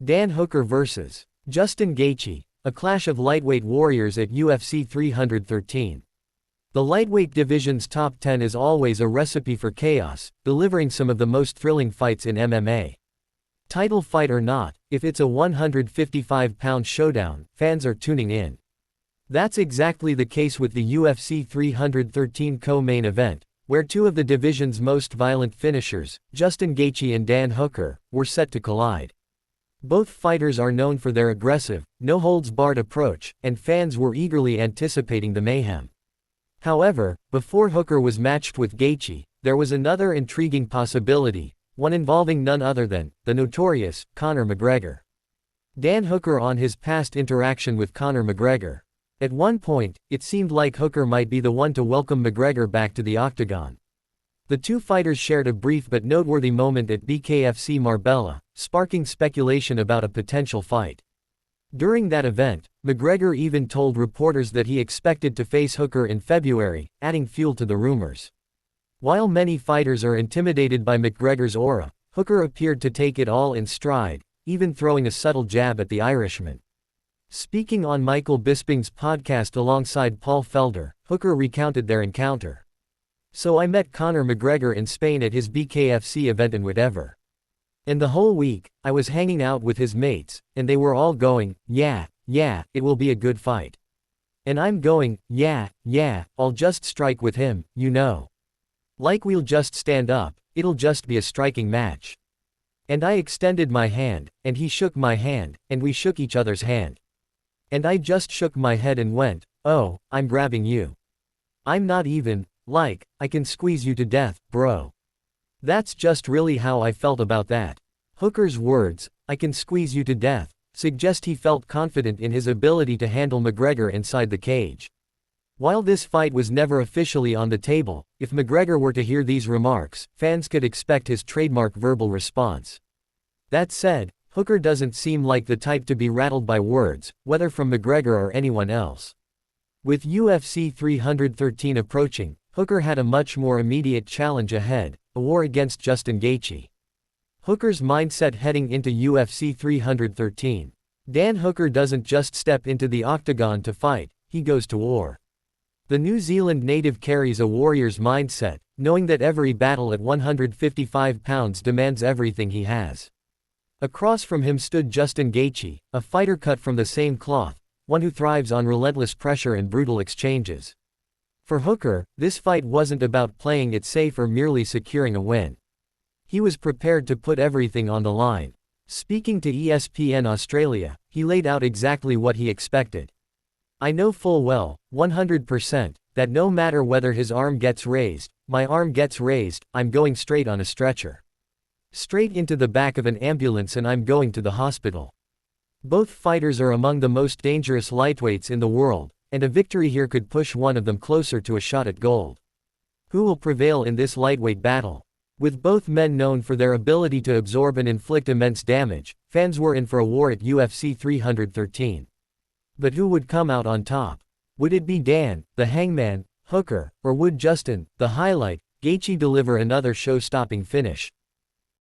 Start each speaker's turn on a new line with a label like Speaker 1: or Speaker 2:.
Speaker 1: Dan Hooker vs. Justin Gaethje, a clash of lightweight warriors at UFC 313. The lightweight division's top 10 is always a recipe for chaos, delivering some of the most thrilling fights in MMA. Title fight or not, if it's a 155-pound showdown, fans are tuning in. That's exactly the case with the UFC 313 co-main event, where two of the division's most violent finishers, Justin Gaethje and Dan Hooker, were set to collide. Both fighters are known for their aggressive, no-holds-barred approach, and fans were eagerly anticipating the mayhem. However, before Hooker was matched with Gaethje, there was another intriguing possibility, one involving none other than the notorious Conor McGregor. Dan Hooker on his past interaction with Conor McGregor. At one point, it seemed like Hooker might be the one to welcome McGregor back to the octagon. The two fighters shared a brief but noteworthy moment at BKFC Marbella, sparking speculation about a potential fight. During that event, McGregor even told reporters that he expected to face Hooker in February, adding fuel to the rumors. While many fighters are intimidated by McGregor's aura, Hooker appeared to take it all in stride, even throwing a subtle jab at the Irishman. Speaking on Michael Bisping's podcast alongside Paul Felder, Hooker recounted their encounter. "So I met Conor McGregor in Spain at his BKFC event in whatever. And the whole week, I was hanging out with his mates, and they were all going, yeah, it will be a good fight. And I'm going, yeah, I'll just strike with him, you know. Like we'll just stand up, it'll just be a striking match. And I extended my hand, and he shook my hand, and we shook each other's hand. And I just shook my head and went, oh, I'm grabbing you. I'm not even, like, I can squeeze you to death, bro. That's just really how I felt about that." Hooker's words, "I can squeeze you to death," suggest he felt confident in his ability to handle McGregor inside the cage. While this fight was never officially on the table, if McGregor were to hear these remarks, fans could expect his trademark verbal response. That said, Hooker doesn't seem like the type to be rattled by words, whether from McGregor or anyone else. With UFC 313 approaching, Hooker had a much more immediate challenge ahead, a war against Justin Gaethje. Hooker's mindset heading into UFC 313. Dan Hooker doesn't just step into the octagon to fight, he goes to war. The New Zealand native carries a warrior's mindset, knowing that every battle at 155 pounds demands everything he has. Across from him stood Justin Gaethje, a fighter cut from the same cloth, one who thrives on relentless pressure and brutal exchanges. For Hooker, this fight wasn't about playing it safe or merely securing a win. He was prepared to put everything on the line. Speaking to ESPN Australia, he laid out exactly what he expected. "I know full well, 100%, that no matter whether his arm gets raised, my arm gets raised, I'm going straight on a stretcher. Straight into the back of an ambulance and I'm going to the hospital." Both fighters are among the most dangerous lightweights in the world, and a victory here could push one of them closer to a shot at gold. Who will prevail in this lightweight battle? With both men known for their ability to absorb and inflict immense damage, fans were in for a war at UFC 313. But who would come out on top? Would it be Dan, the Hangman, Hooker, or would Justin, the Highlight, Gaethje deliver another show-stopping finish?